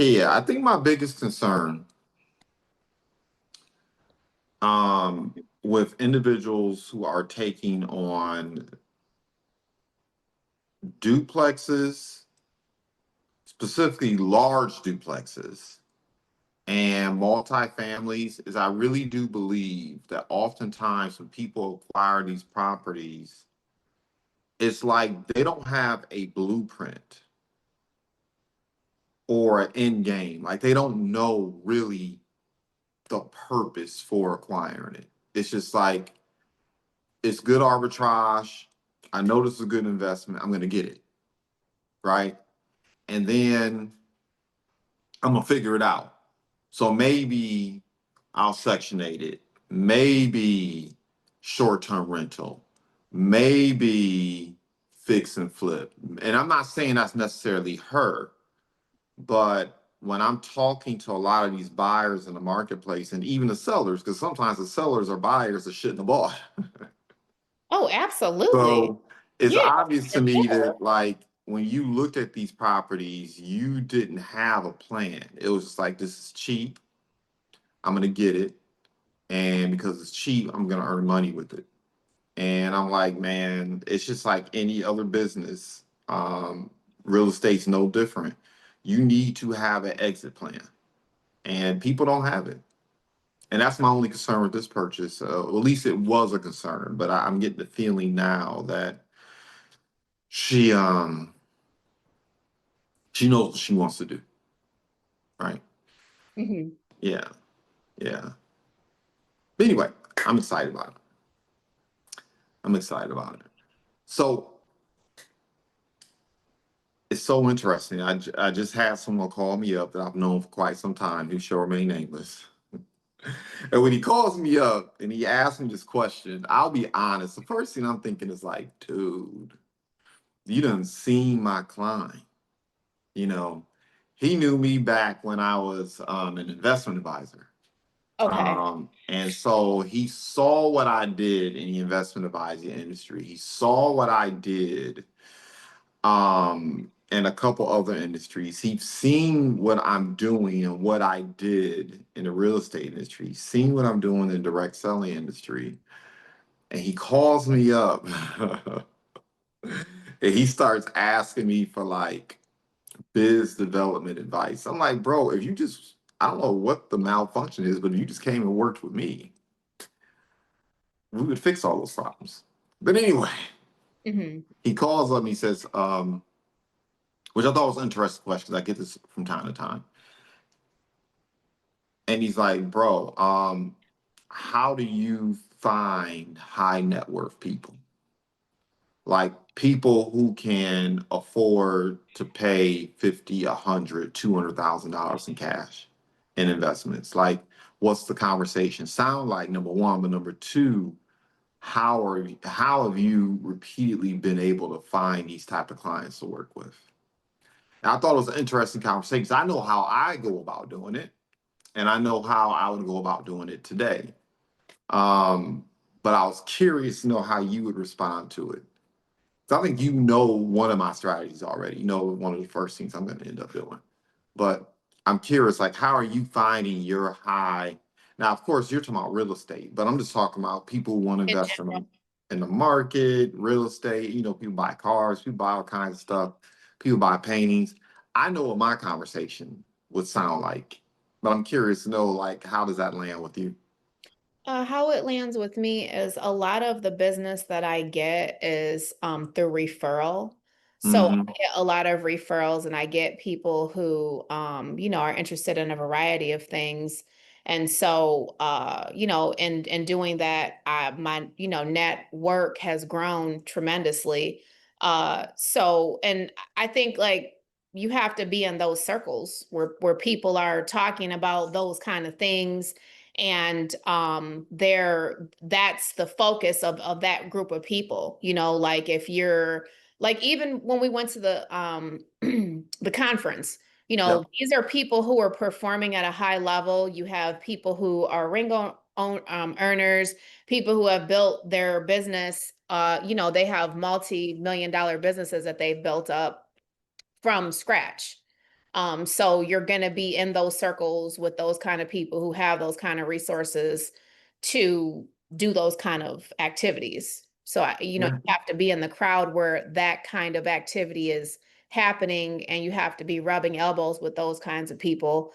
Okay, yeah, I think my biggest concern with individuals who are taking on duplexes, specifically large duplexes and multifamilies, is I really do believe that oftentimes when people acquire these properties, it's like they don't have a blueprint or an end game. Like they don't know really the purpose for acquiring it. It's just like it's good arbitrage. I know this is a good investment. I'm going to get it, right? And then I'm going to figure it out. So maybe I'll sectionate it. Maybe short-term rental. Maybe fix and flip. And I'm not saying that's necessarily her, but when I'm talking to a lot of these buyers in the marketplace and even the sellers, because sometimes the sellers or buyers that shouldn't have bought. Oh, absolutely. So it's Yeah. obvious to me that like when you looked at these properties, you didn't have a plan. It was just like, this is cheap. I'm gonna get it. And because it's cheap, I'm gonna earn money with it. And I'm like, man, it's just like any other business. Real estate's no different. You need to have an exit plan. And people don't have it. And that's my only concern with this purchase. At least it was a concern, but I'm getting the feeling now that she she knows what she wants to do, right? Mhm. Yeah, yeah. But anyway, I'm excited about it. I'm excited about it. So it's so interesting. I just had someone call me up that I've known for quite some time who shall remain nameless. And when he calls me up and he asks me this question, I'll be honest. The first thing I'm thinking is like, dude, you done seen my client. You know, he knew me back when I was an investment advisor. Okay. And so he saw what I did in the investment advising industry. He saw what I did in a couple other industries. He's seen what I'm doing and what I did in the real estate industry. He's seen what I'm doing in the direct selling industry. And he calls me up and he starts asking me for like biz development advice. I'm like, bro, if you just, I don't know what the malfunction is, but if you just came and worked with me, we would fix all those problems. But anyway, Mhm. he calls up and he says, which I thought was an interesting question because I get this from time to time. And he's like, bro, how do you find high net worth people? Like people who can afford to pay 50, 100, $200,000 in cash in investments. Like, what's the conversation sound like? Number one, but number two, how have you repeatedly been able to find these type of clients to work with? And I thought it was an interesting conversation because I know how I go about doing it, and I know how I would go about doing it today. Um, but I was curious to know how you would respond to it. So I think you know one of my strategies already. You know one of the first things I'm going to end up doing. But I'm curious, like, how are you finding your high? Now, of course, you're talking about real estate, but I'm just talking about people who want to In invest general. in the market, real estate. You know, people buy cars, people buy all kinds of stuff, people buy paintings. I know what my conversation would sound like, but I'm curious to know, like, how does that land with you? How it lands with me is a lot of the business that I get is through referral. So I Mm-hmm. get a lot of referrals and I get people who are interested in a variety of things. And so in doing that, my network has grown tremendously. And I think like you have to be in those circles where people are talking about those kind of things, and that's the focus of that group of people. Like if you're like, even when we went to the the conference, Yep. these are people who are performing at a high level. You have people who are earners, people who have built their business. They have multi-million-dollar businesses that they've built up from scratch. So you're going to be in those circles with those kind of people who have those kind of resources to do those kind of activities. So, you Yeah. have to be in the crowd where that kind of activity is happening, and you have to be rubbing elbows with those kinds of people,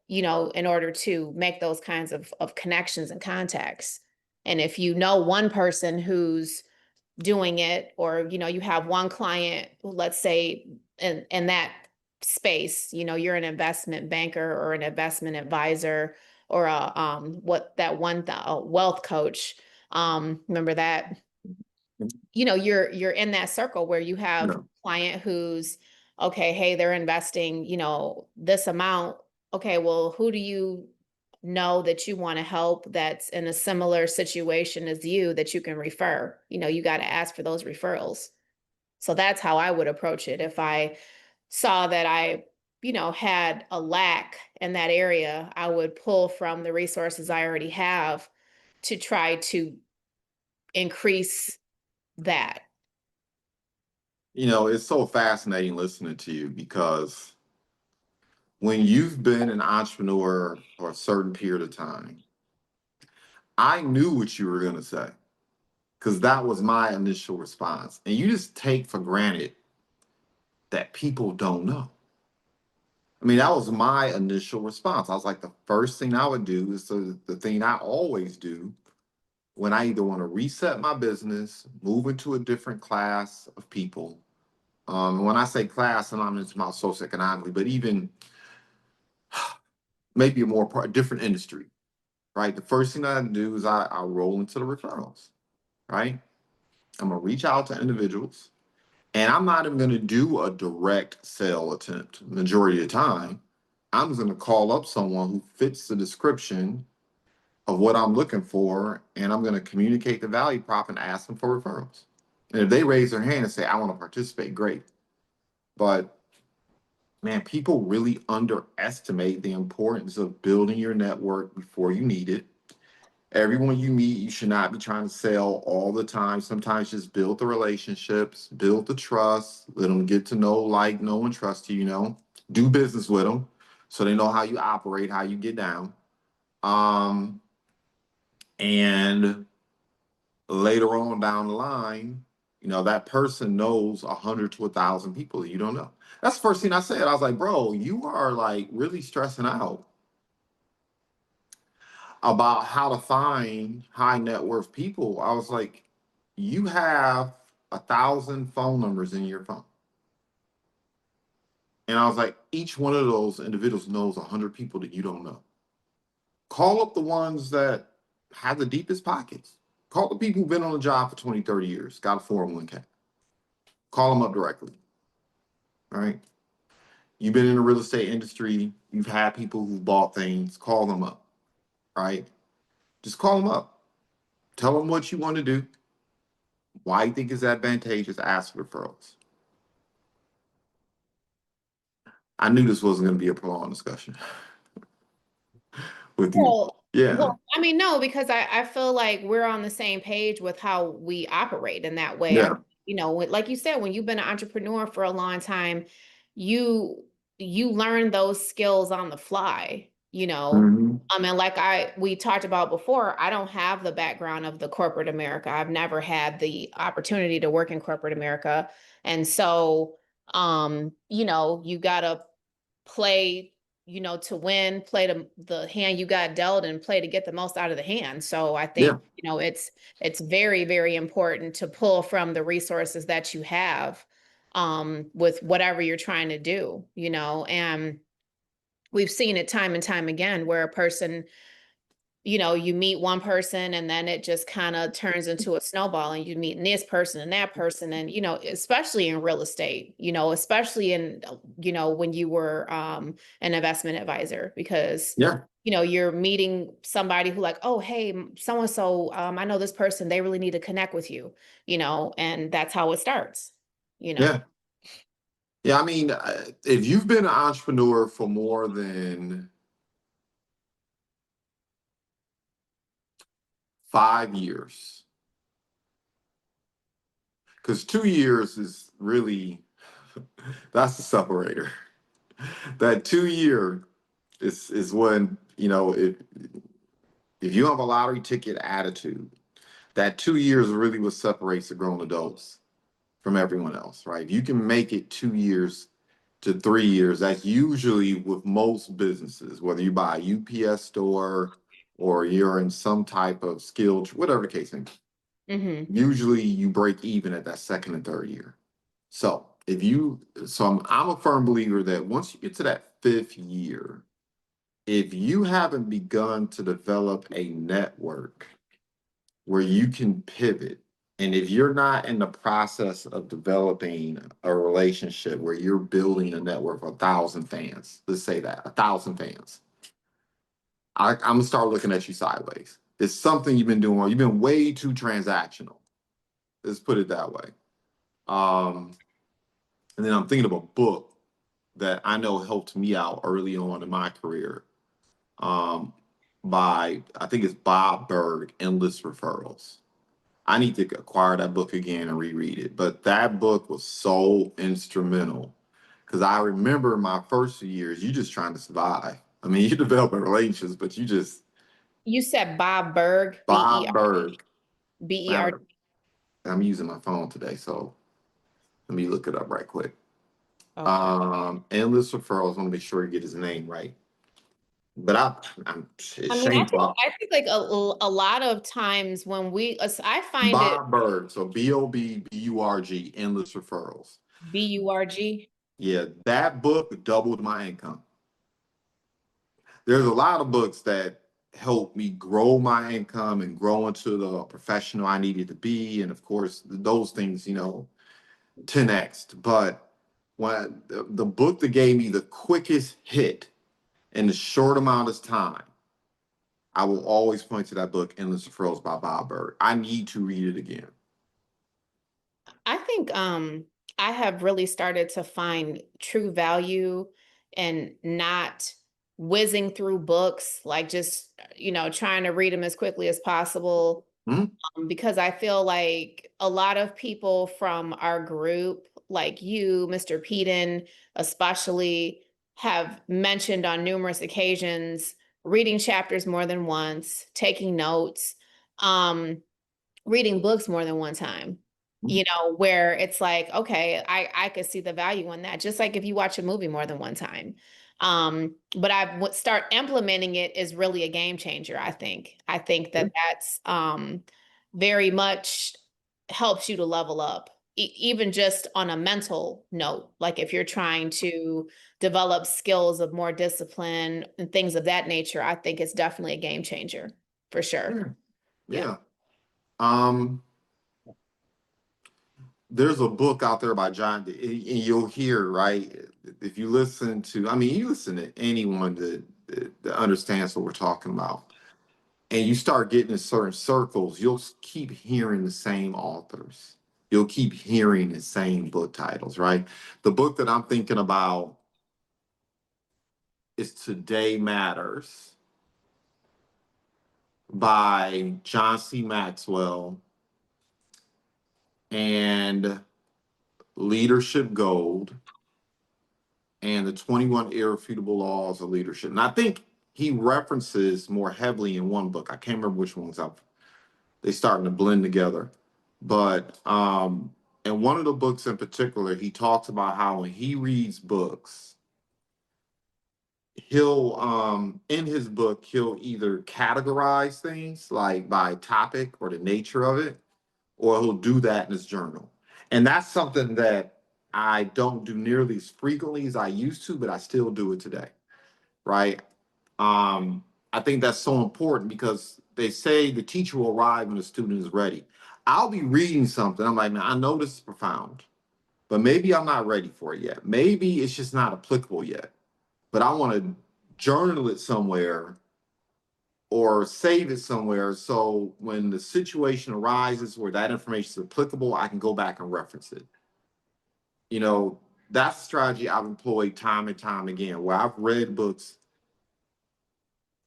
in order to make those kinds of connections and contacts. And if you know one person who's doing it, or you have one client, let's say in that space, you're an investment banker or an investment advisor, or a what that one a wealth coach. Remember that, you're in that circle where you have Yeah. a client who's, okay, hey, they're investing, this amount. Okay, well, who do you know that you want to help that's in a similar situation as you that you can refer? You got to ask for those referrals. So that's how I would approach it. If I saw that I, had a lack in that area, I would pull from the resources I already have to try to increase that. It's so fascinating listening to you because when you've been an entrepreneur for a certain period of time, I knew what you were going to say because that was my initial response. And you just take for granted that people don't know. I mean, that was my initial response. I was like, the first thing I would do is the thing I always do when I either want to reset my business, move into a different class of people. When I say class, I'm not into my socioeconomically, but even maybe a different industry, right? The first thing I do is I roll into the referrals, right? I'm gonna reach out to individuals, and I'm not even gonna do a direct sale attempt. Majority of the time, I'm just gonna call up someone who fits the description of what I'm looking for, and I'm gonna communicate the value prop and ask them for referrals. And if they raise their hand and say, I want to participate, great. But man, people really underestimate the importance of building your network before you need it. Everyone you meet, you should not be trying to sell all the time. Sometimes just build the relationships, build the trust, let them get to know, like, know, and trust you, do business with them so they know how you operate, how you get down. And later on down the line, that person knows 100 to 1,000 people that you don't know. That's the first thing I said. I was like, bro, you are like really stressing out about how to find high net worth people. I was like, you have 1,000 phone numbers in your phone. And I was like, each one of those individuals knows 100 people that you don't know. Call up the ones that have the deepest pockets. Call the people who've been on the job for 20, 30 years, got a 401k. Call them up directly. All right. You've been in the real estate industry. You've had people who bought things. Call them up. Right. Just call them up. Tell them what you want to do. Why you think it's advantageous. Ask for referrals. I knew this wasn't going to be a prolonged discussion with you. Yeah. I mean, no, because I feel like we're on the same page with how we operate in that way. Yeah. Like you said, when you've been an entrepreneur for a long time, you you learn those skills on the fly, Mhm. And like we talked about before, I don't have the background of the corporate America. I've never had the opportunity to work in corporate America. And so, you gotta play, to win, play the hand you got dealt, and play to get the most out of the hand. So I Yeah. think, it's very, very important to pull from the resources that you have, with whatever you're trying to do, and we've seen it time and time again where a person, you meet one person and then it just kind of turns into a snowball, and you meet this person and that person. And, especially in real estate, especially in, when you were an investment advisor, because, Yeah. you're meeting somebody who like, oh, hey, so-and-so, I know this person, they really need to connect with you, and that's how it starts, you know. Yeah. Yeah. I mean, if you've been an entrepreneur for more than 5 years, because 2 years is really, that's the separator. That 2 year is when, if you have a lottery ticket attitude, that 2 years really what separates the grown adults from everyone else, right? If you can make it 2 years to 3 years, that's usually with most businesses, whether you buy a UPS store or you're in some type of skilled, whatever the case may be. Usually you break even at that second and third year. So I'm a firm believer that once you get to that fifth year, if you haven't begun to develop a network where you can pivot, and if you're not in the process of developing a relationship where you're building a network of 1,000 fans, let's say that 1,000 fans, I'm gonna start looking at you sideways. It's something you've been doing. You've been way too transactional. Let's put it that way. And then I'm thinking of a book that I know helped me out early on in my career. By I think it's Bob Berg, Endless Referrals. I need to acquire that book again and reread it. But that book was so instrumental because I remember my first few years, you just trying to survive. I mean, you developing relationships, but You said Bob Berg, Bob Berg. B-E-R. I'm using my phone today, so let me look it up right quick. Okay. Endless Referrals. I want to make sure you get his name right. But it's I mean, shameful. I think like a lot of times when I find it Bob Berg, so BOBBURG, Endless Referrals. B-U-R-G. Yeah, that book doubled my income. There's a lot of books that helped me grow my income and grow into the professional I needed to be. And of course, those things, 10x. But when the book that gave me the quickest hit in the short amount of time, I will always point to that book, Endless Referrals by Bob Berg. I need to read it again. I think I have really started to find true value in not whizzing through books, like just, trying to read them as quickly as possible. Because I feel like a lot of people from our group, like you, Mr. Peden, especially, have mentioned on numerous occasions reading chapters more than once, taking notes, reading books more than one time. Where it's like, okay, I could see the value in that. Just like if you watch a movie more than one time. But I would start implementing it is really a game changer, I think. I think that that's very much helps you to level up, even just on a mental note. Like if you're trying to develop skills of more discipline and things of that nature, I think it's definitely a game changer for sure. Yeah. There's a book out there by John, and you'll hear, right? If you listen to, you listen to anyone that understands what we're talking about, and you start getting in certain circles, you'll keep hearing the same authors. You'll keep hearing the same book titles, right? The book that I'm thinking about is Today Matters by John C. Maxwell and Leadership Gold and the 21 Irrefutable Laws of Leadership. And I think he references more heavily in one book. I can't remember which ones they starting to blend together. But in one of the books in particular, he talks about how when he reads books, he'll in his book, he'll either categorize things like by topic or the nature of it, or he'll do that in his journal. And that's something that I don't do nearly as frequently as I used to, but I still do it today, right? I think that's so important because they say the teacher will arrive when the student is ready. I'll be reading something. I'm like, man, I know this is profound, but maybe I'm not ready for it yet. Maybe it's just not applicable yet, but I want to journal it somewhere or save it somewhere. So when the situation arises where that information is applicable, I can go back and reference it. That's a strategy I've employed time and time again, where I've read books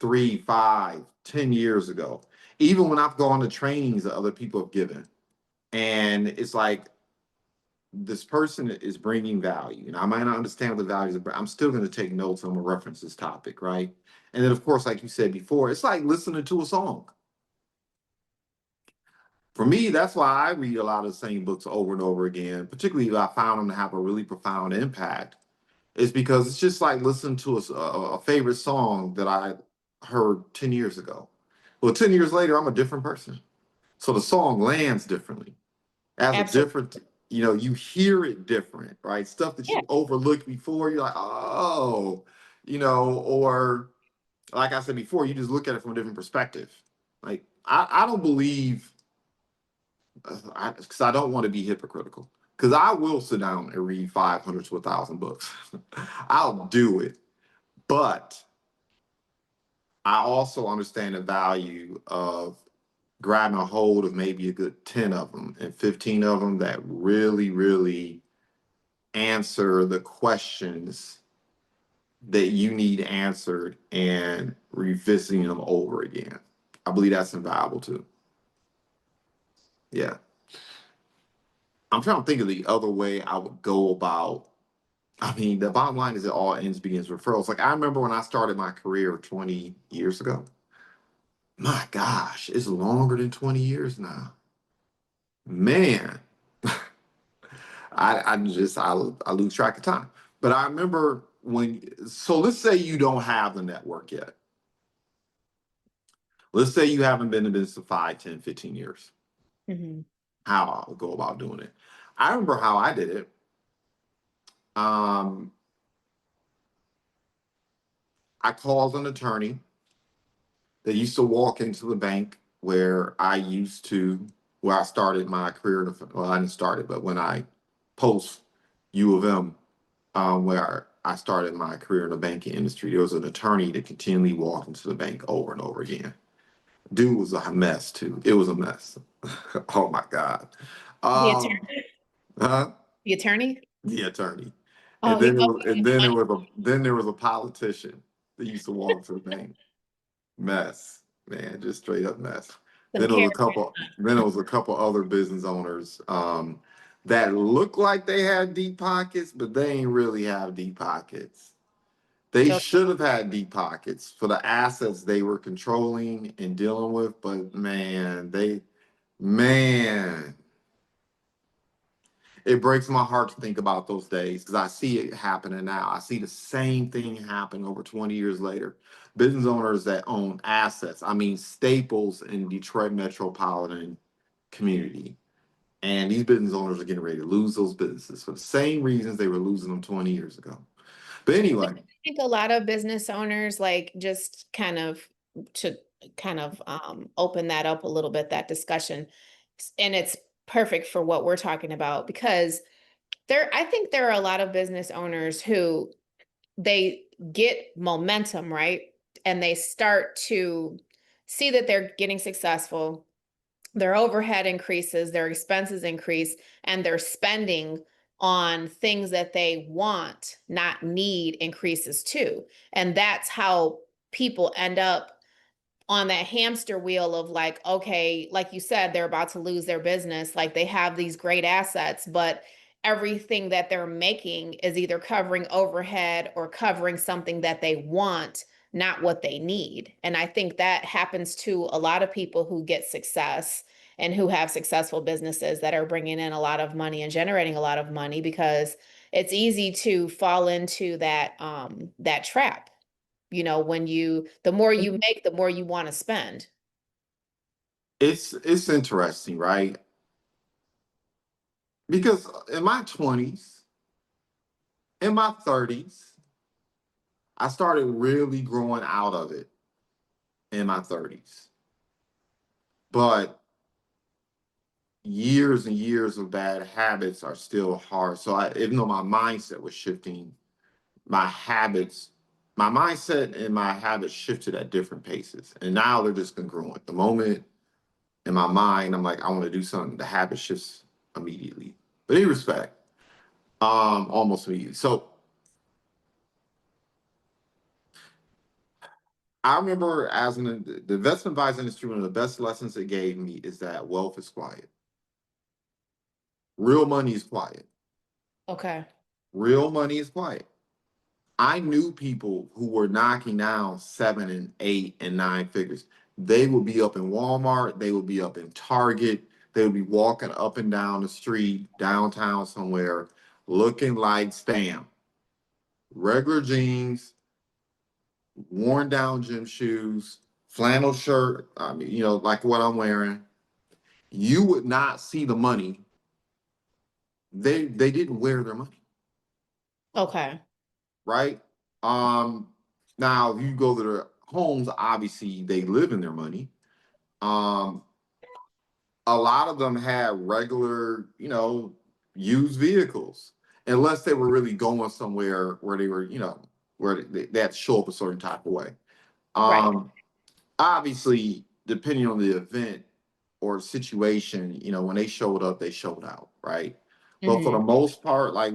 3, 5, 10 years ago, even when I've gone to trainings that other people have given. And it's like, this person is bringing value, and I might not understand what the values are, but I'm still going to take notes. I'm going to reference this topic, right? And then, of course, like you said before, it's like listening to a song. For me, that's why I read a lot of the same books over and over again, particularly if I found them to have a really profound impact. Is because it's just like listening to a favorite song that I heard 10 years ago. Well, 10 years later, I'm a different person. So the song lands differently. As a Absolutely. different, you hear it different, right? Stuff that Yeah. you overlooked before, you're like, oh, or like I said before, you just look at it from a different perspective. Like, I don't believe, because I don't want to be hypocritical, because I will sit down and read 500 to 1,000 books. I'll do it. But I also understand the value of grabbing a hold of maybe a good 10 of them and 15 of them that really, really answer the questions that you need answered and revisiting them over again. I believe that's invaluable too. Yeah. I'm trying to think of the other way I would go about. I mean, the bottom line is it all ends begins referrals. Like I remember when I started my career 20 years ago. My gosh, it's longer than 20 years now. Man, I lose track of time. But I remember so let's say you don't have the network yet. Let's say you haven't been in business for 5, 10, 15 years. Mhm. How I would go about doing it. I remember how I did it. Um, I called an attorney that used to walk into the bank where I started my career. Well, I didn't start it, but when I post U of M, where I started my career in the banking industry, there was an attorney that continually walked into the bank over and over again. Dude was a mess too. It was a mess. Oh my God. The Um, attorney. huh? The attorney. The attorney. Oh, he. Oh, Then there was a politician that used to walk to the bank. Mess, man, just straight up mess. some character. Then there was a couple other business owners that looked like they had deep pockets, but they ain't really have deep pockets. They should have had deep pockets for the assets they were controlling and dealing with, but man, it breaks my heart to think about those days because I see it happening now. I see the same thing happen over 20 years later. Business owners that own assets, I mean, staples in Detroit metropolitan community. And these business owners are getting ready to lose those businesses for the same reasons they were losing them 20 years ago. But anyway, I think a lot of business owners like just kind of to open that up a little bit, that discussion. And it's perfect for what we're talking about because I think there are a lot of business owners who they get momentum, right? And they start to see that they're getting successful, their overhead increases, their expenses increase, and their spending on things that they want, not need, increases too. And that's how people end up on that hamster wheel of like, okay, like you said, they're about to lose their business. Like they have these great assets, but everything that they're making is either covering overhead or covering something that they want, not what they need. And I think that happens to a lot of people who get success and who have successful businesses that are bringing in a lot of money and generating a lot of money because it's easy to fall into that trap. When the more you make, the more you want to spend. it's interesting, right? Because in my 20s, in my 30s, I started really growing out of it in my 30s. But years and years of bad habits are still hard. So even though my mindset was shifting, my habits, my mindset and my habits shifted at different paces. And now they're just congruent. The moment in my mind, I'm like, I want to do something, the habit shifts immediately. But in respect, almost immediately. So I remember the investment advisor industry, one of the best lessons it gave me is that wealth is quiet. Real money is quiet. Okay. Real money is quiet. I knew people who were knocking down 7 and 8 and 9 figures. They would be up in Walmart, they would be up in Target, they would be walking up and down the street downtown somewhere looking like spam. Regular jeans, worn down gym shoes, flannel shirt, I mean, like what I'm wearing. You would not see the money. They didn't wear their money, Okay. right? Um, Now if you go to their homes, obviously they live in their money. Um, a lot of them had regular, used vehicles, unless they were really going somewhere where they were, where they had to show up a certain type of way. Right. Um, Obviously, depending on the event or situation, when they showed up, they showed out, right? But for the Mm-hmm. most part, like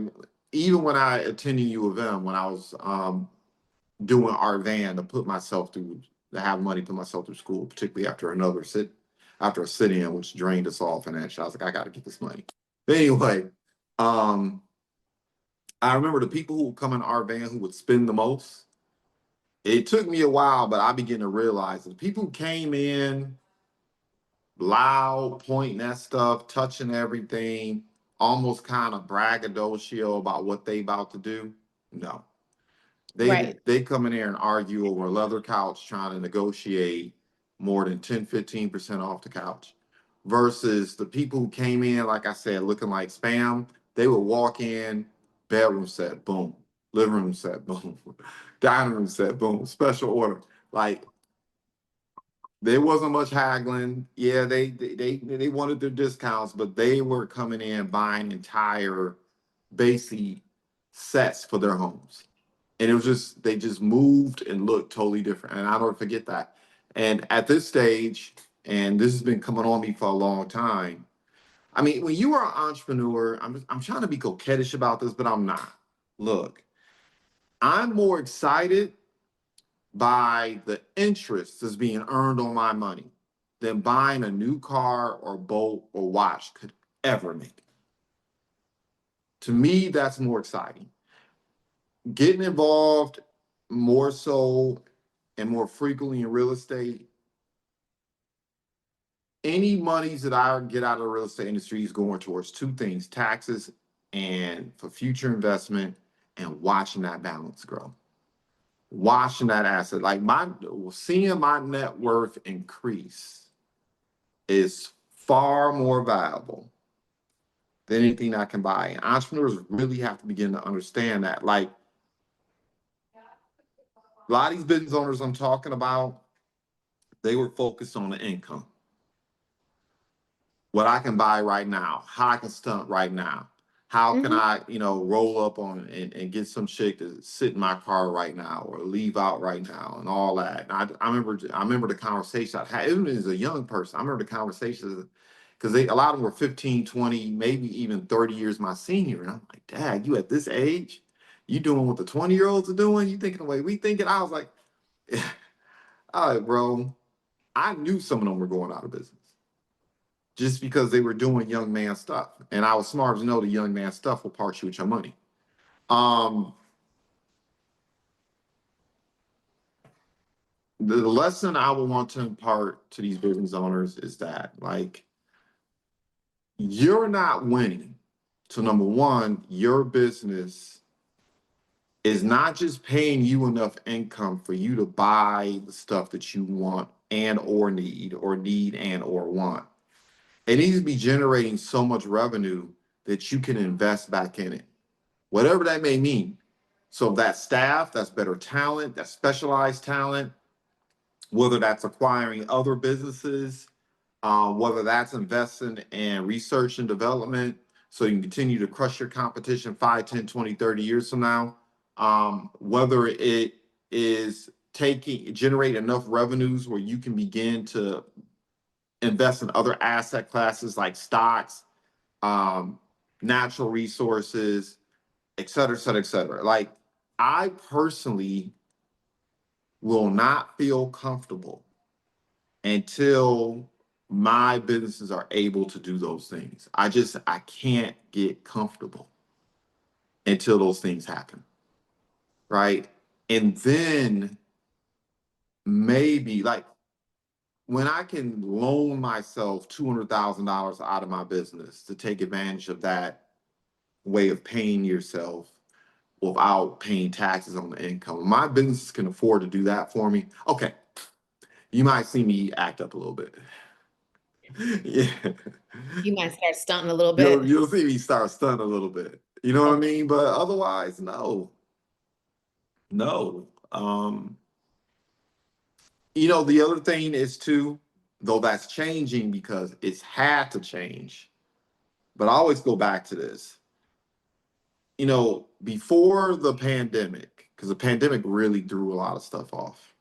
even when I attended U of M, when I was doing our van to put myself through, to have money to put myself through school, particularly after a sit-in, which drained us all financially. I was like, I got to get this money. But anyway, um, I remember the people who would come in our van who would spend the most. It took me a while, but I began to realize that the people who came in loud, pointing at stuff, touching everything, almost kind of braggadocio about what they about to do. No, Right. they come in there and argue over a leather couch trying to negotiate more than 10, 15% off the couch. Versus the people who came in, like I said, looking like spam, they would walk in, bedroom set, boom, living room set, boom, dining room set, boom, special order. Like there wasn't much haggling. Yeah, they wanted their discounts, but they were coming in buying entire basic sets for their homes. And it was just they just moved and looked totally different. And I don't forget that. And at this stage, and this has been coming on me for a long time. I mean, when you are an entrepreneur, I'm trying to be coquettish about this, but I'm not. Look, I'm more excited by the interest that's being earned on my money than buying a new car or boat or watch could ever make. To me, that's more exciting. Getting involved more so and more frequently in real estate, any monies that I get out of the real estate industry is going towards two things: taxes and for future investment, and watching that balance grow. Watching that asset, like seeing my net worth increase is far more valuable than anything I can buy. And entrepreneurs really have to begin to understand that. Like a lot of these business owners I'm talking about, they were focused on the income, what I can buy right now, how I can stunt right now. How can Mm-hmm. I, roll up on and get some chick to sit in my car right now or leave out right now and all that. And I remember the conversation I had, even as a young person. I remember the conversations because a lot of them were 15, 20, maybe even 30 years my senior. And I'm like, Dad, you at this age, you doing what the 20-year-olds are doing? You thinking the way we thinking? I was like, all right, bro. I knew some of them were going out of business just because they were doing young man stuff. And I was smart to know the young man stuff will part you with your money. Um, the lesson I would want to impart to these business owners is that, like, you're not winning. So, number one, your business is not just paying you enough income for you to buy the stuff that you want and or need and or want. It needs to be generating so much revenue that you can invest back in it, whatever that may mean. So that staff, that's better talent, that's specialized talent, whether that's acquiring other businesses, whether that's investing in research and development so you can continue to crush your competition 5, 10, 20, 30 years from now, whether it is generate enough revenues where you can begin to invest in other asset classes like stocks, natural resources, et cetera, et cetera, et cetera. Like, I personally will not feel comfortable until my businesses are able to do those things. I can't get comfortable. until those things happen, right? And then maybe like when I can loan myself $200,000 out of my business to take advantage of that way of paying yourself without paying taxes on the income. My business can afford to do that for me. Okay, you might see me act up a little bit. Yeah. You might start stunting a little You'll bit. you'll see me start stunting a little bit. You know what I Okay. mean? But otherwise, no. No. The other thing is too, though that's changing because it's had to change. But I always go back to this. Before the pandemic, because the pandemic really threw a lot of stuff off.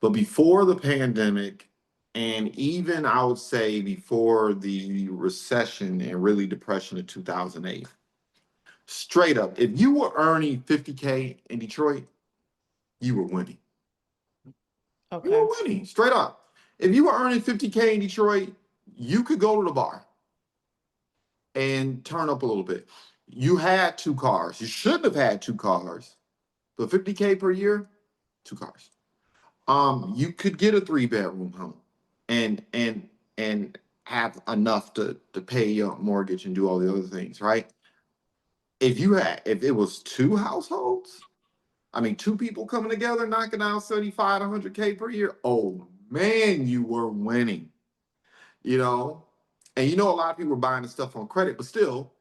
But before the pandemic, and even I would say before the recession and really depression of 2008, straight up, if you were earning 50K in Detroit, you were winning. You Okay. were winning, straight up. If you were earning 50K in Detroit, you could go to the bar and turn up a little bit. You had two cars. You shouldn't have had two cars, but 50K per year, two cars. You could get a 3-bedroom home and have enough to pay your mortgage and do all the other things, right? If it was two households, I mean, two people coming together, knocking out 75 to 100K per year, oh man, you were winning, you know? And a lot of people were buying the stuff on credit, but still,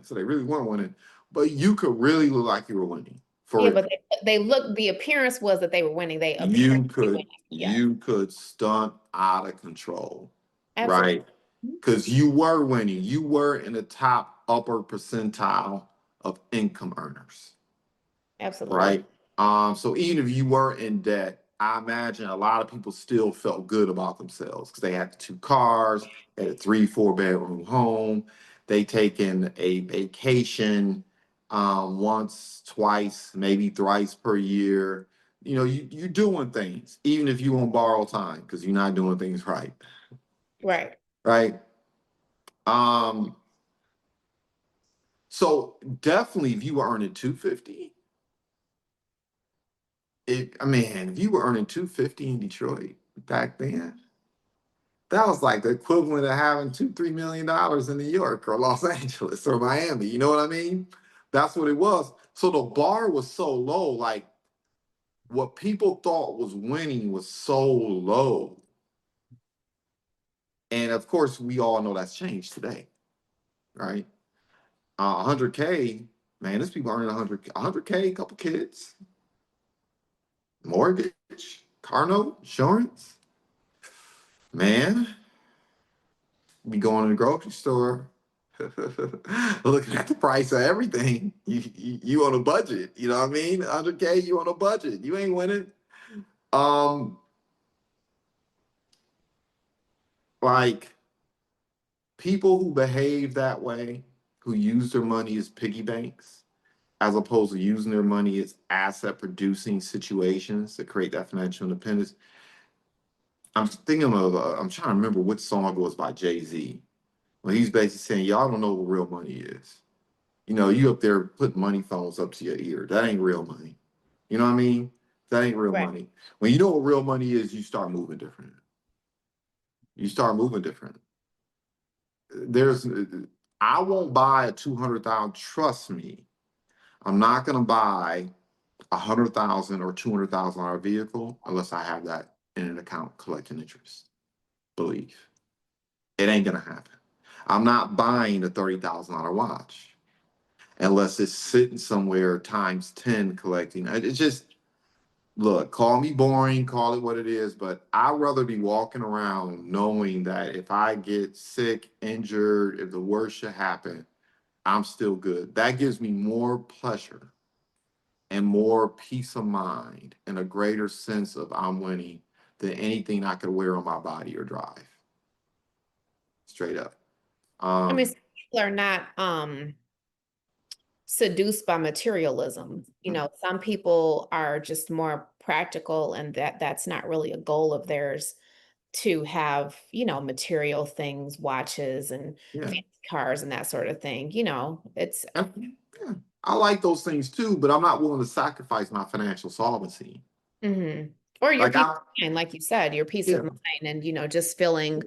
so they really weren't winning. But you could really look like you were winning. Yeah, For but the appearance was that they were winning. They appeared you to be could winning. Yes, you could stunt out of control, absolutely. right? Because you were winning. You were in the top upper percentile of income earners, Absolutely. right? So even if you were in debt, I imagine a lot of people still felt good about themselves because they had the two cars, they had a 3, 4-bedroom home, they taken a vacation once, twice, maybe thrice per year. You're doing things, even if you won't borrow time because you're not doing things right, Right. right? Um, so definitely if you were earning 250, if you were earning 250 in Detroit back then, that was like the equivalent of having $2, $3 million in New York or Los Angeles or Miami. You know what I mean? That's what it was. So the bar was so low, like what people thought was winning was so low. And of course, we all know that's changed today, right? 100K, man, there's people earning 100K, couple kids, mortgage, car note, insurance. Man, be going to the grocery store, looking at the price of everything. You on a budget, you know what I mean? 100K, you on a budget. You ain't winning. Um, like people who behave that way, who use their money as piggy banks, as opposed to using their money as asset producing situations to create that financial independence. I'm trying to remember which song it was by Jay-Z. Well, he's basically saying, y'all don't know what real money is. You up there putting money phones up to your ear. That ain't real money. You know what I mean? That ain't real Right. money. When you know what real money is, you start moving different. You start moving different. There's, I won't buy a 200,000. Trust me, I'm not gonna buy 100,000 or $200,000 vehicle unless I have that in an account collecting interest. Believe it ain't gonna happen. I'm not buying a $30,000 watch unless it's sitting somewhere times 10 collecting. It's just, look, call me boring, call it what it is, but I'd rather be walking around knowing that if I get sick, injured, if the worst should happen, I'm still good. That gives me more pleasure and more peace of mind and a greater sense of I'm winning than anything I could wear on my body or drive. Straight up. I mean, Um, some people are not seduced by materialism. Some people are just more practical, and that's not really a goal of theirs to have, material things, watches and yeah. fancy cars and that sort of thing. It's And Yeah, I like those things too, but I'm not willing to sacrifice my financial solvency. Or your Like peace I, of mind, like you said, your peace of yeah, mind and, just feeling,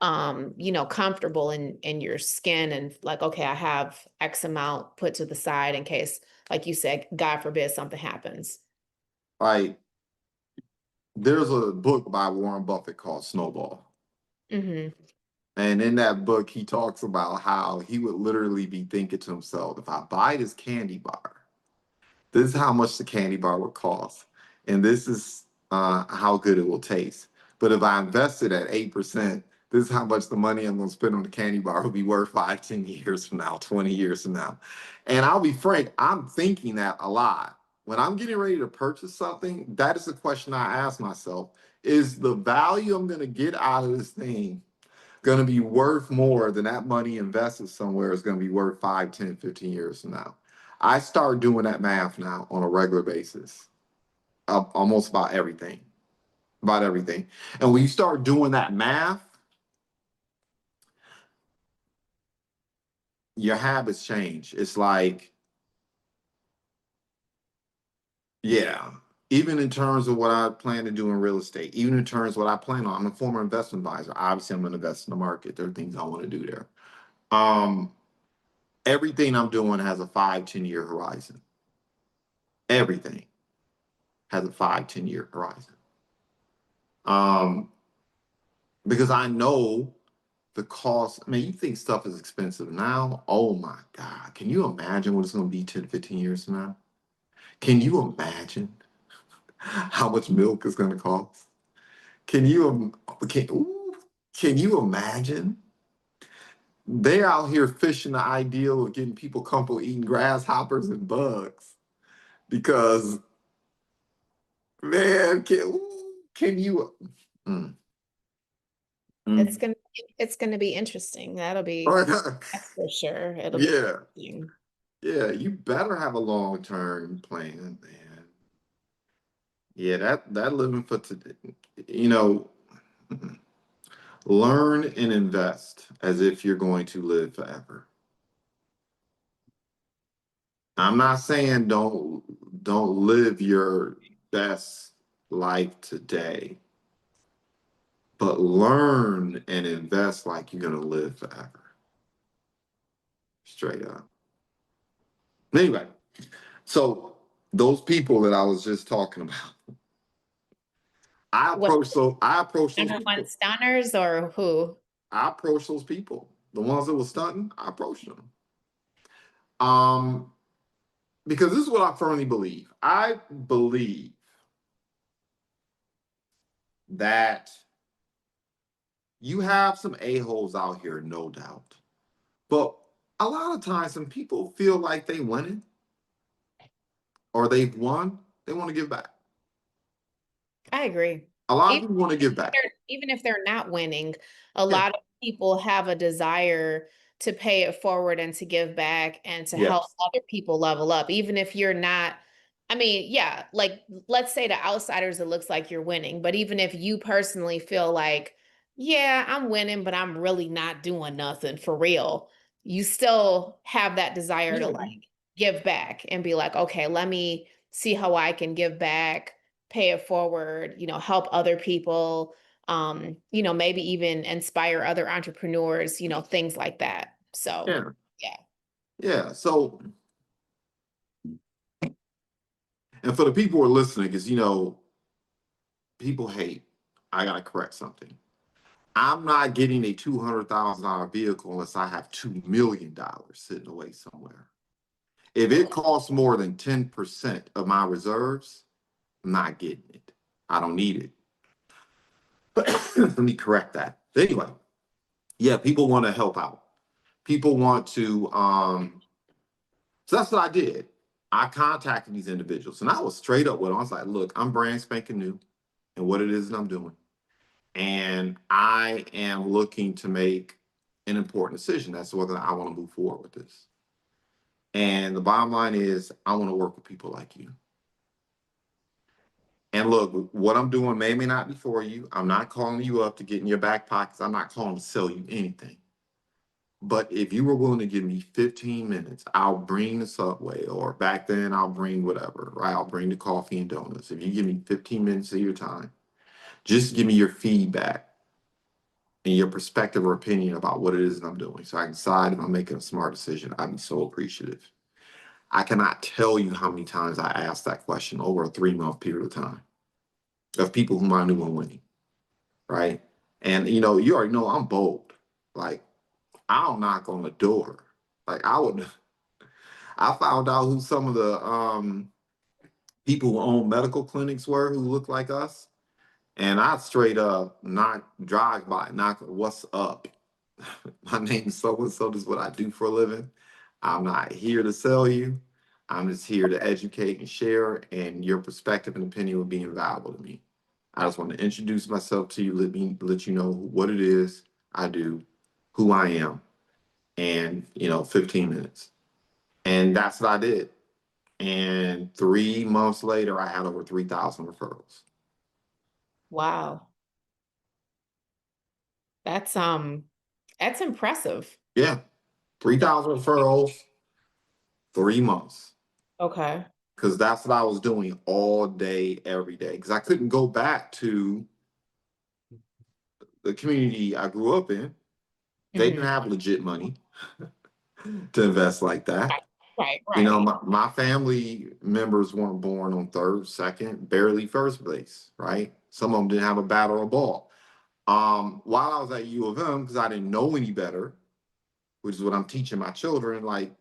yeah. comfortable in your skin and like, okay, I have X amount put to the side in case, like you said, God forbid something happens. Like there's a book by Warren Buffett called Snowball. Mm-hmm. And in that book, he talks about how he would literally be thinking to himself, if I buy this candy bar, this is how much the candy bar would cost. And this is how good it will taste. But if I invest it at 8%, this is how much the money I'm going to spend on the candy bar will be worth 5, 10 years from now, 20 years from now. And I'll be frank, I'm thinking that a lot. When I'm getting ready to purchase something, that is the question I ask myself. Is the value I'm going to get out of this thing going to be worth more than that money invested somewhere is going to be worth 5, 10, 15 years from now? I start doing that math now on a regular basis, almost about everything, about everything. And when you start doing that math, your habits change. It's like, yeah, even in terms of what I plan to do in real estate, even in terms of what I plan on, I'm a former investment advisor. Obviously, I'm going to invest in the market. There are things I want to do there. Um, Everything I'm doing has a 5, 10 year horizon. Everything has a 5, 10 year horizon. Um, because I know the cost. I mean, you think stuff is expensive now. Oh my God. Can you imagine what it's going to be 10, 15 years from now? Can you imagine how much milk is going to cost? Can you, can you imagine? They're out here fishing the ideal of getting people comfortable eating grasshoppers and bugs because, man, can you? Mm, It's mm. gonna it's gonna be interesting. That's for sure. It'll be Yeah. interesting. Yeah, you better have a long-term plan, man. Yeah, that living for today, you know, learn and invest as if you're going to live forever. I'm not saying don't live your best life today, but learn and invest like you're gonna live forever. Straight up. Anyway, so those people that I was just talking about, What, I approach those number one people. stunners or who? I approached those people. The ones that were stunting, I approached them. Um, because this is what I firmly believe. I believe that you have some a-holes out here, no doubt. But a lot of times when people feel like they winning or they've won, they want to give back. I agree. A lot of Even people want to give back. even if they're not winning, a Yeah. lot of people have a desire to pay it forward and to give back and to help Yes. other people level up. Even if you're not, I mean, yeah, like let's say to outsiders, it looks like you're winning. But even if you personally feel like, yeah, I'm winning, but I'm really not doing nothing for real, you still have that desire to Yeah. like give back and be like, okay, let me see how I can give back, pay it forward, help other people, maybe even inspire other entrepreneurs, things like that. So, Yeah. yeah. Yeah. So, and for the people who are listening, because people hate, I gotta correct something. I'm not getting a $200,000 vehicle unless I have $2 million sitting away somewhere. If it costs more than 10% of my reserves, I'm not getting it. I don't need it. But let me correct that. Anyway, yeah, people want to help out. People want to, so that's what I did. I contacted these individuals and I was straight up with them. I was like, look, I'm brand spanking new and what it is that I'm doing. And I am looking to make an important decision as to whether I want to move forward with this. And the bottom line is, I want to work with people like you. And look, what I'm doing may not be for you. I'm not calling you up to get in your back pockets. I'm not calling to sell you anything. But if you were willing to give me 15 minutes, I'll bring the Subway, or back then I'll bring whatever, right? I'll bring the coffee and donuts. If you give me 15 minutes of your time, just give me your feedback and your perspective or opinion about what it is that I'm doing, so I can decide if I'm making a smart decision. I'd be so appreciative. I cannot tell you how many times I asked that question over a 3-month period of time of people whom I knew were winning, right? And you already know I'm bold. Like, I'll knock on the door. Like, I found out who some of the people who own medical clinics were, who looked like us. And I straight up drive by, knock, what's up? My name's so and so. This is what I do for a living. I'm not here to sell you. I'm just here to educate and share, and your perspective and opinion will be invaluable to me. I just want to introduce myself to you, let you know what it is I do, who I am, and 15 minutes. And that's what I did. And 3 months later, I had over 3,000 referrals. Wow. That's impressive. Yeah, 3,000 referrals, 3 months. Okay. Because that's what I was doing all day, every day. Because I couldn't go back to the community I grew up in. They didn't have legit money to invest like that. Right. My family members weren't born on third, second, barely first base, right? Some of them didn't have a bat or a ball. While I was at U of M, because I didn't know any better, which is what I'm teaching my children, like,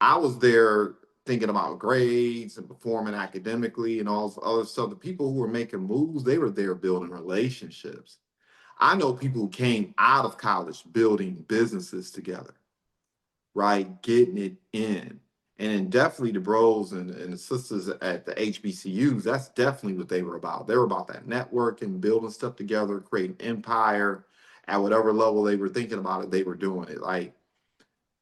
I was there thinking about grades and performing academically and all this other stuff. The people who were making moves, they were there building relationships. I know people who came out of college building businesses together, right? Getting it in. And then definitely the bros and the sisters at the HBCUs, that's definitely what they were about. They were about that networking, building stuff together, creating empire at whatever level they were thinking about it, they were doing it. Like,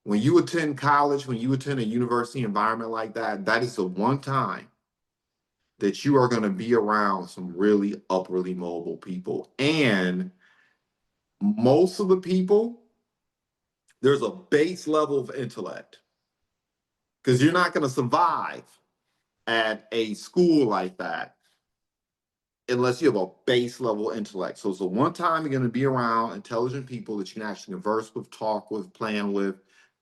when you attend college, when you attend a university environment like that, that is the one time that you are going to be around some really upwardly mobile people. And most of the people, there's a base level of intellect, because you're not going to survive at a school like that unless you have a base level intellect. So it's the one time you're going to be around intelligent people that you can actually converse with, talk with, plan with,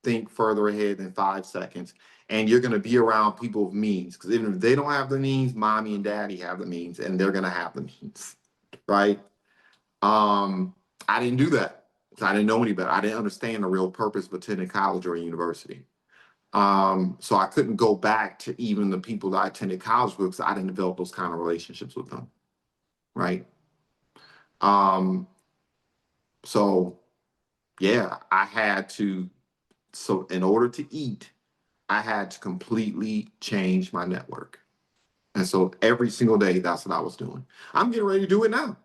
think further ahead than 5 seconds. And you're going to be around people with means, because even if they don't have the means, mommy and daddy have the means, and they're going to have the means, right? I didn't do that. I didn't know any better. I didn't understand the real purpose of attending college or university. So I couldn't go back to even the people that I attended college with, because I didn't develop those kind of relationships with them, right? So yeah, so in order to eat, I had to completely change my network. And so every single day, that's what I was doing. I'm getting ready to do it now.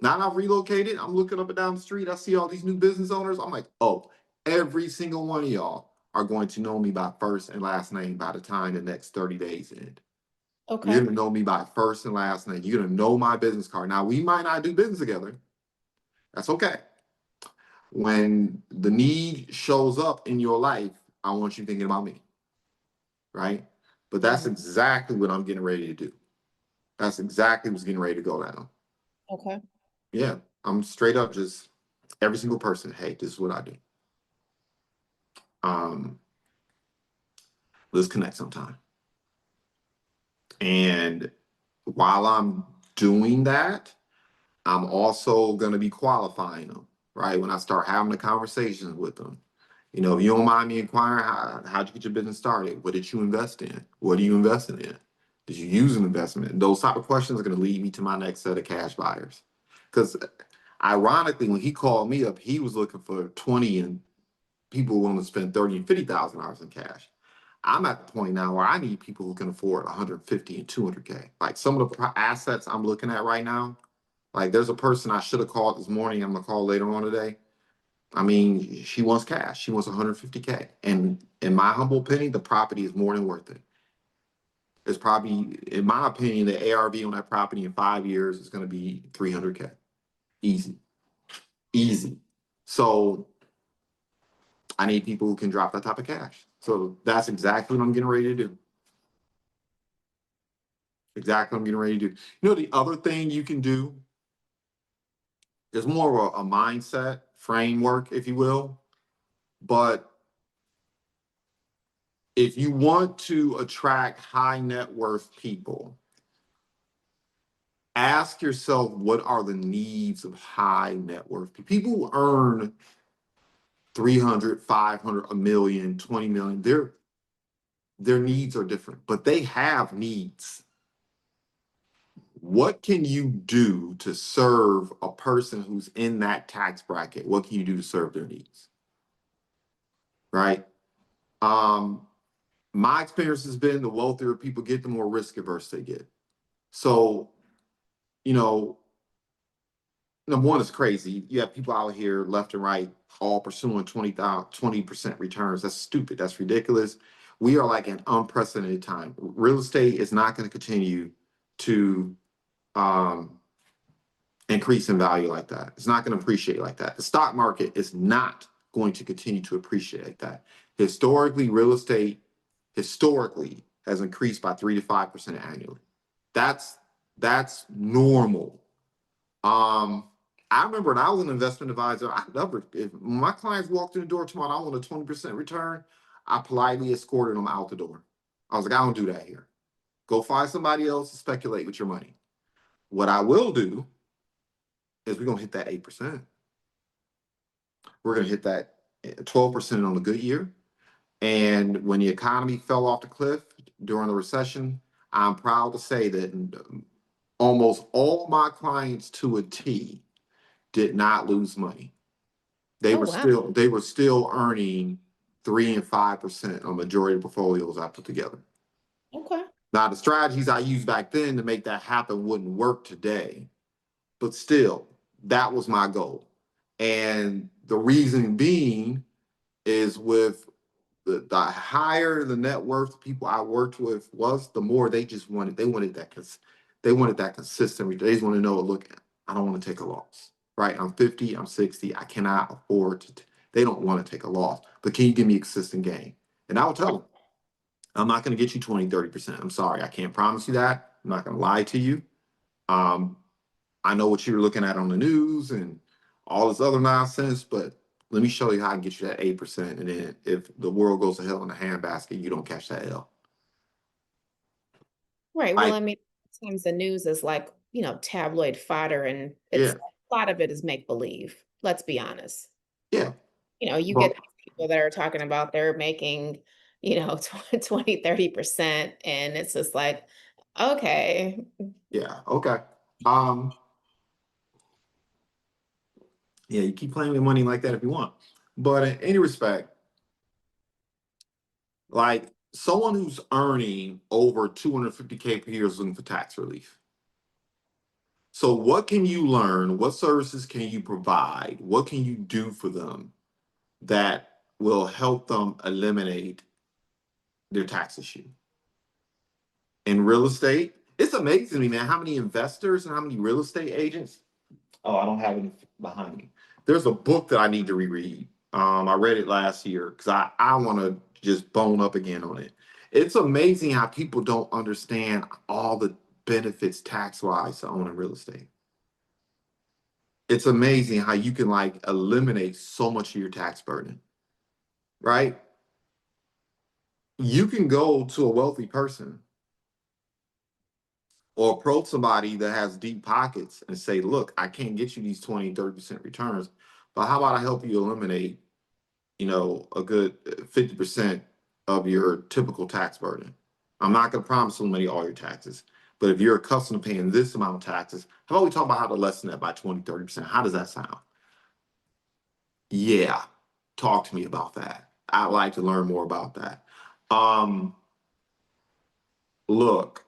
Now that I've relocated, I'm looking up and down the street. I see all these new business owners. I'm like, oh, every single one of y'all are going to know me by first and last name by the time the next 30 days end. Okay. You're going to know me by first and last name. You're going to know my business card. Now, we might not do business together. That's okay. When the need shows up in your life, I want you thinking about me, right? But that's exactly what I'm getting ready to do. That's exactly what's getting ready to go down. Okay. Yeah, I'm straight up just every single person, hey, this is what I do. Let's connect sometime. And while I'm doing that, I'm also going to be qualifying them, right? When I start having the conversations with them. If you don't mind me inquiring, how'd you get your business started? What did you invest in? What are you investing in? Did you use an investment? Those type of questions are going to lead me to my next set of cash buyers. Because ironically, when he called me up, he was looking for 20, and people willing to spend 30 and $50,000 in cash. I'm at the point now where I need people who can afford 150 and 200K. Like, some of the assets I'm looking at right now, like, there's a person I should have called this morning. I'm gonna call later on today. I mean, she wants cash. She wants 150K. And in my humble opinion, the property is more than worth it. It's probably, in my opinion, the ARV on that property in 5 years is going to be 300K. Easy. Easy. So I need people who can drop that type of cash. So that's exactly what I'm getting ready to do. Exactly what I'm getting ready to do. You know, the other thing you can do is more of a mindset framework, if you will. But if you want to attract high net worth people, ask yourself, what are the needs of high net worth people? People who earn 300, 500, a million, 20 million, their needs are different, but they have needs. What can you do to serve a person who's in that tax bracket? What can you do to serve their needs? Right? My experience has been the wealthier people get, the more risk averse they get. So, you know, number one, is crazy. You have people out here left and right all pursuing 20% returns. That's stupid. That's ridiculous. We are like an unprecedented time. Real estate is not going to continue to increase in value like that. It's not going to appreciate like that. The stock market is not going to continue to appreciate like that. Historically, real estate has increased by 3 to 5% annually. That's normal. I remember when I was an investment advisor, if my clients walked in the door tomorrow, I want a 20% return, I politely escorted them out the door. I was like, I don't do that here. Go find somebody else to speculate with your money. What I will do is we're gonna hit that 8%. We're gonna hit that 12% on a good year. And when the economy fell off the cliff during the recession, I'm proud to say that almost all my clients to a T did not lose money. They Oh, were wow. still earning 3 and 5% on majority of portfolios I put together. Okay. Now, the strategies I used back then to make that happen wouldn't work today, but still, that was my goal. And the reason being is with the higher the net worth people I worked with was, the more they wanted that consistent. They just want to know, look, I don't want to take a loss, right? I'm 50, I'm 60, I cannot afford to. They don't want to take a loss, but can you give me a consistent gain? And I will tell them, I'm not going to get you 20, 30%. I'm sorry, I can't promise you that. I'm not going to lie to you. Um, I know what you're looking at on the news and all this other nonsense, but let me show you how I can get you that 8%. And then if the world goes to hell in a handbasket, you don't catch that L. Right. Well, Like, I mean, sometimes the news is like, tabloid fodder, and yeah, a lot of it is make believe. Let's be honest. yeah. You But get these people that are talking about they're making, 20, 30%. And it's just like, okay. yeah, okay. Um, yeah, you keep playing with money like that if you want. But in any respect, like someone who's earning over 250K per year is looking for tax relief. So what can you learn? What services can you provide? What can you do for them that will help them eliminate their tax issue? In real estate, it's amazing to me, man, how many investors and how many real estate agents. Oh, I don't have it behind me. There's a book that I need to reread. I read it last year because I want to just bone up again on it. It's amazing how people don't understand all the benefits tax wise to owning real estate. It's amazing how you can like eliminate so much of your tax burden, right? You can go to a wealthy person or approach somebody that has deep pockets and say, look, I can't get you these 20, 30% returns, but how about I help you eliminate, a good 50% of your typical tax burden? I'm not going to promise to eliminate all your taxes, but if you're accustomed to paying this amount of taxes, how about we talk about how to lessen that by 20, 30%? How does that sound? Yeah, talk to me about that. I'd like to learn more about that. Um, Look,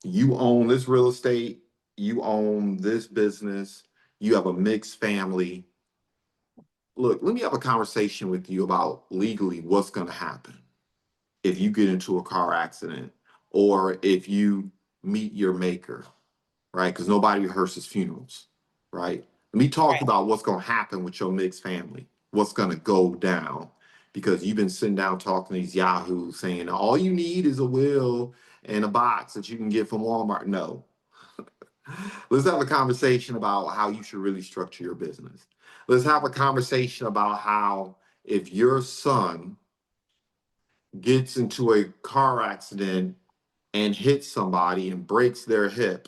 you own this real estate, you own this business, you have a mixed family. Look, let me have a conversation with you about legally what's going to happen if you get into a car accident or if you meet your maker, right? Because nobody rehearses funerals, right? Let me talk Right. about what's going to happen with your mixed family, what's going to go down. because you've been sitting down talking to these yahoos saying all you need is a will and a box that you can get from Walmart. No. Let's have a conversation about how you should really structure your business. Let's have a conversation about how if your son gets into a car accident and hits somebody and breaks their hip,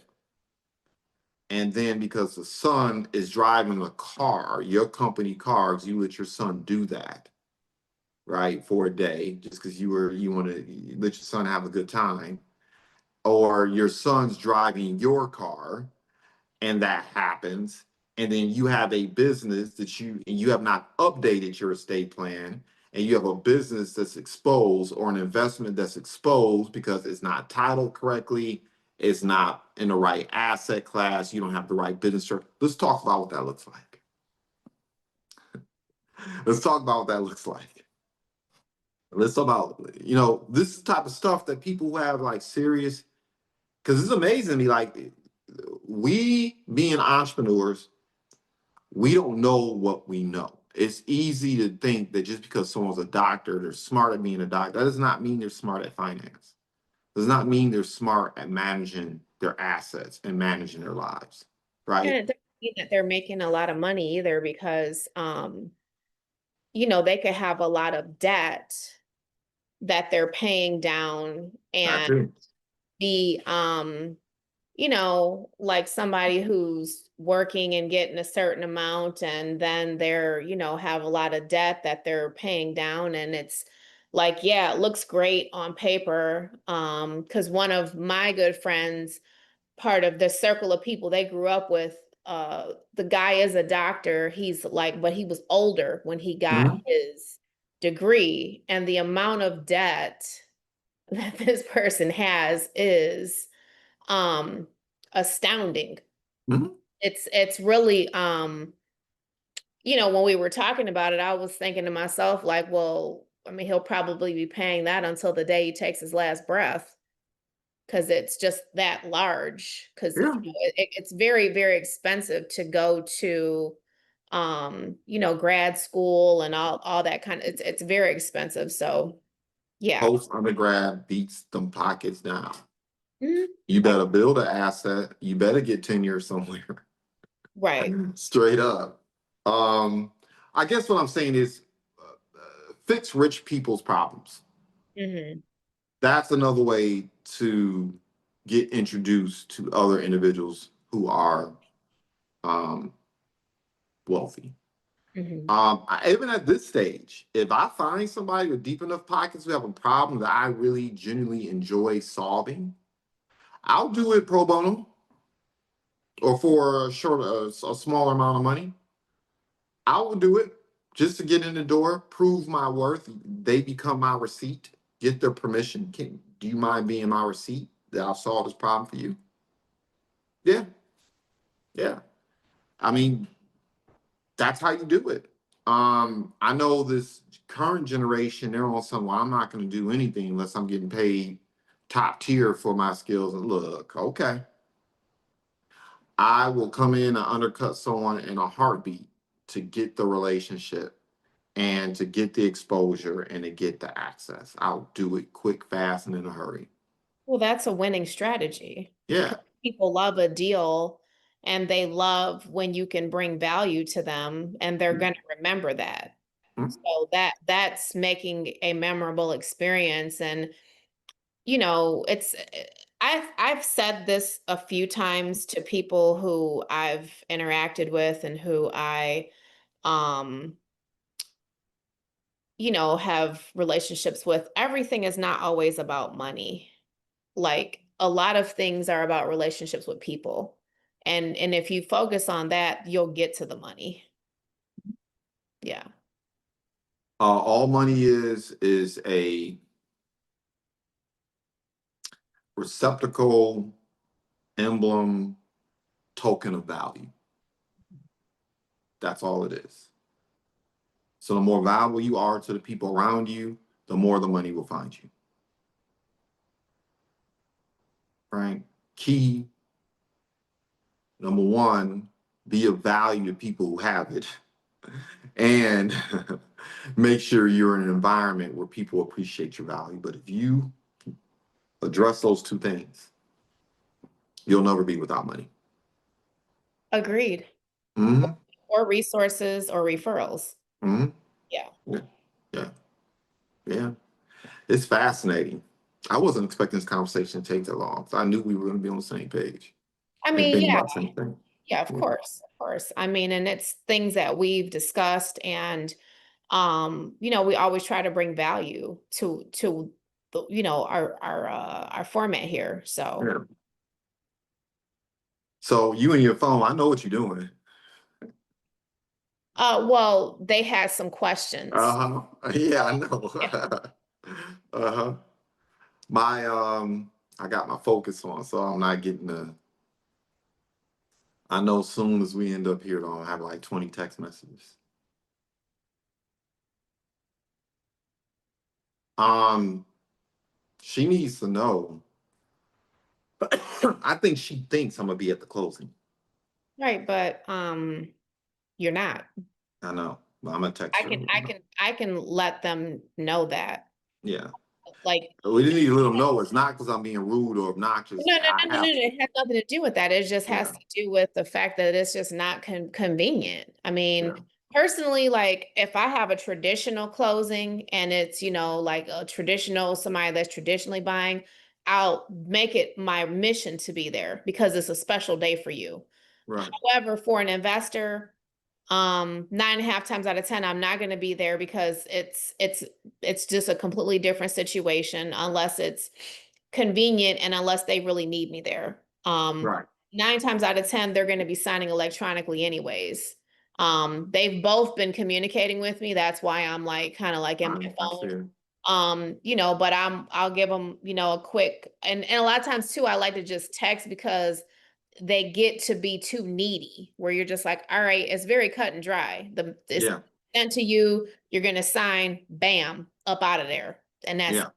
and then because the son is driving a car, your company cars, you let your son do that, right, for a day, just because you want to let your son have a good time, or your son's driving your car and that happens, and then you have a business that you have not updated your estate plan, and you have a business that's exposed or an investment that's exposed because it's not titled correctly, it's not in the right asset class, you don't have the right business structure. Let's talk about what that looks like. Let's talk about what that looks like. Let's talk about, this type of stuff that people who have like serious, because it's amazing to me, like we being entrepreneurs, we don't know what we know. It's easy to think that just because someone's a doctor, they're smart at being a doctor. That does not mean they're smart at finance. Does not mean they're smart at managing their assets and managing their lives, And right? it doesn't mean that they're making a lot of money either because, they could have a lot of debt that they're paying down That and too. be, like somebody who's working and getting a certain amount and then they're, have a lot of debt that they're paying down. And it's like, yeah, it looks great on paper. Because one of my good friends, part of the circle of people they grew up with, the guy is a doctor. He's like, but he was older when he got Mhm. his degree, and the amount of debt that this person has is um astounding. Mhm. It's really when we were talking about it, I was thinking to myself, like, well, I mean, he'll probably be paying that until the day he takes his last breath because it's just that large. Because Yeah. it's very, very expensive to go to grad school and all that kind of, it's very expensive. So yeah. Post undergrad beats them pockets down. Mhm. You better build an asset. You better get tenure somewhere. Right. Straight up. Um, I guess what I'm saying is fix rich people's problems. Hmm. That's another way to get introduced to other individuals who are um, wealthy. Hmm. Even at this stage, if I find somebody with deep enough pockets who have a problem that I really genuinely enjoy solving, I'll do it pro bono or for a smaller amount of money. I will do it just to get in the door, prove my worth. They become my receipt, get their permission. Do you mind being my receipt that I'll solve this problem for you? Yeah, yeah. I mean, that's how you do it. I know this current generation, they're on some, well, I'm not going to do anything unless I'm getting paid top tier for my skills. And look, okay, I will come in and undercut someone in a heartbeat to get the relationship and to get the exposure and to get the access. I'll do it quick, fast, and in a hurry. Well, that's a winning strategy Yeah. because people love a deal and they love when you can bring value to them and they're going to remember that. Mhm. So that's making a memorable experience. And it's I've said this a few times to people who I've interacted with and who I um have relationships with. Everything is not always about money. Like a lot of things are about relationships with people. And if you focus on that, you'll get to the money. Yeah. All money is a receptacle, emblem, token of value. That's all it is. So the more valuable you are to the people around you, the more the money will find you. Right? Key number one, be of value to people who have it. And make sure you're in an environment where people appreciate your value. But if you address those two things, you'll never be without money. Agreed. Mm-hmm. Or resources or referrals. Mm-hmm. Yeah. Yeah. Yeah. Yeah. It's fascinating. I wasn't expecting this conversation to take that long. I knew we were going to be on the same page I and mean, thinking yeah, about the same thing. yeah, of Yeah. course, of course. I mean, and it's things that we've discussed, and you know, we always try to bring value to the, you know, our format here. So Yeah. So you and your phone, I know what you're doing. well, they had some questions. Uh-huh. Yeah, I know. Yeah. Uh-huh. My I got my focus on, so I'm not getting I know as soon as we end up here, I'll have like 20 text messages. Um, she needs to know. I think she thinks I'm gonna be at the closing. Right, but you're not. I know, but I'm gonna text her. I can let them know that. Yeah. Like, We didn't need to let them know it's not because I'm being rude or obnoxious. no, no, I no, no, no, have no. It has nothing to do with that. It just has yeah, to do with the fact that it's just not convenient. I yeah, mean, personally, like if I have a traditional closing and it's, you know, like a traditional, somebody that's traditionally buying, I'll make it my mission to be there because it's a special day for you. right, However, for an investor, 9.5 times out of 10, I'm not going to be there because it's just a completely different situation unless it's convenient and unless they really need me there. right. 9 times out of 10, they're going to be signing electronically anyways. They've both been communicating with me. That's why I'm like kind of like in my I see phone. it. You know, but I'll give them, you know, a quick, and a lot of times too, I like to just text because they get to be too needy where you're just like, all right, it's very cut and dry. It's Yeah, sent to you, you're gonna sign, bam, up out of there. yeah,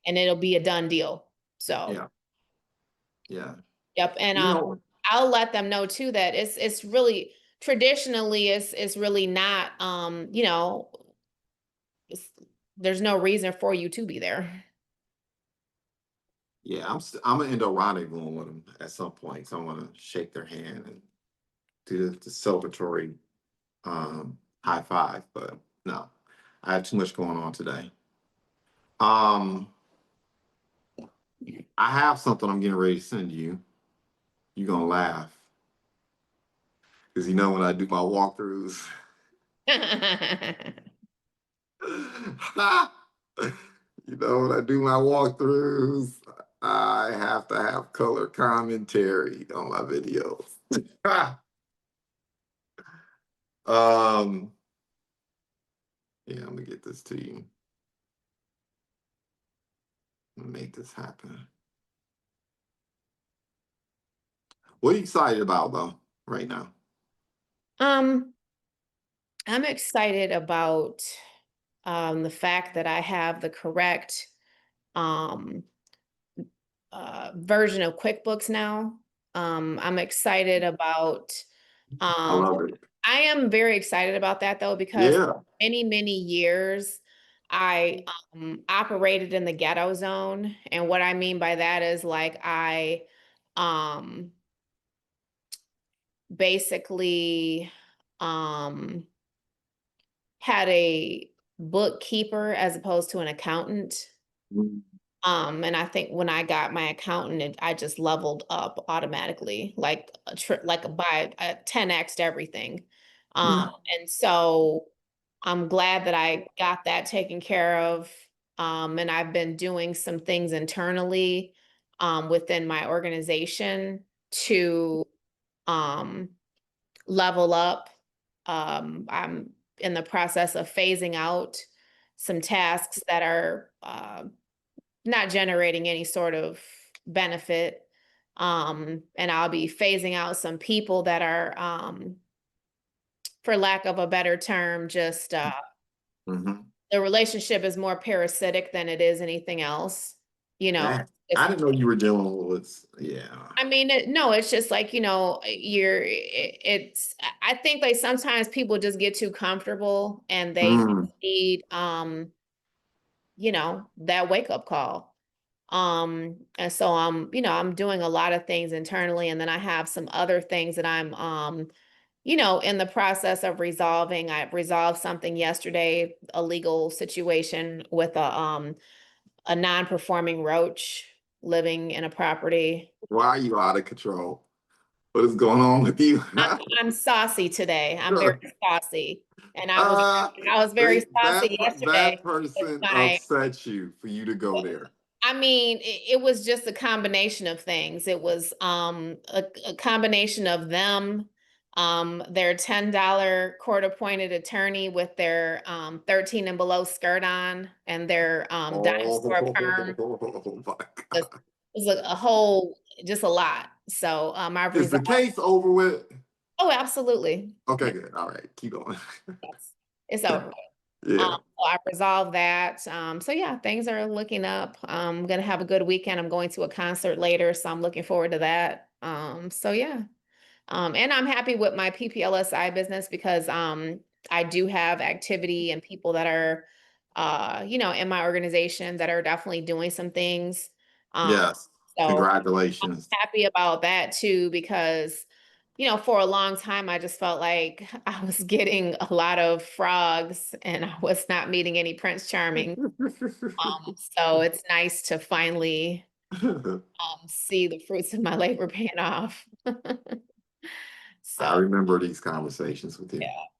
And it'll be a done deal. So yeah, yeah. yep. And You know, I'll let them know too that it's really traditionally it's really not you know, it's, there's no reason for you to be there. yeah, I'm gonna end up riding going with them at some point. So I want to shake their hand and do the celebratory high five. But no, I have too much going on today. Um, I have something I'm getting ready to send you. You're gonna laugh because you know when I do my walkthroughs. You know when I do my walkthroughs, I have to have color commentary on my videos. um, yeah, I'm gonna get this to you. Make this happen. What are you excited about though, right now? um I'm excited about the fact that I have the correct um, version of QuickBooks now. I'm excited about, I um, love it. I am very excited about that though, because Yeah. many, many years I operated in the ghetto zone. And what I mean by that is like I um, basically um, had a bookkeeper as opposed to an accountant. Mm, And I think when I got my accountant, I just leveled up automatically, like by 10x everything. yeah. And so I'm glad that I got that taken care of. And I've been doing some things internally within my organization to um, level up. I'm in the process of phasing out some tasks that are not generating any sort of benefit. And I'll be phasing out some people that are, for lack of a better term, just Mm-hmm. the relationship is more parasitic than it is anything else, you know. Yeah. It's, I didn't know you were dealing with, yeah. I mean, no, it's just like, I think like sometimes people just get too comfortable and they Mm, need, that wake up call. And so I'm doing a lot of things internally, and then I have some other things that I'm, in the process of resolving. I resolved something yesterday, a legal situation with a non-performing roach living in a property. why are you out of control? What is going on with you? I'm saucy today. I'm very saucy. And I was uh, I was very saucy yesterday that with person my upset you for you to go there. I mean, it was just a combination of things. It was a combination of them, their $10 court-appointed attorney with their 13 and below skirt on and their dime store perm. Oh my It God. was a whole, just a lot. So I've Is the resolved. case over with? Oh, absolutely. Okay, Yeah, good. All right, keep going. yes. It's over. Yeah. So I resolved that. So yeah, things are looking up. I'm gonna have a good weekend. I'm going to a concert later, so I'm looking forward to that. So yeah. And I'm happy with my PPLSI business because I do have activity and people that are in my organization that are definitely doing some things. Um, Yes. so Congratulations. happy about that too, because, for a long time, I just felt like I was getting a lot of frogs and I was not meeting any Prince Charming. So it's nice to finally see the fruits of my labor paying off. I So remember these conversations with yeah, you.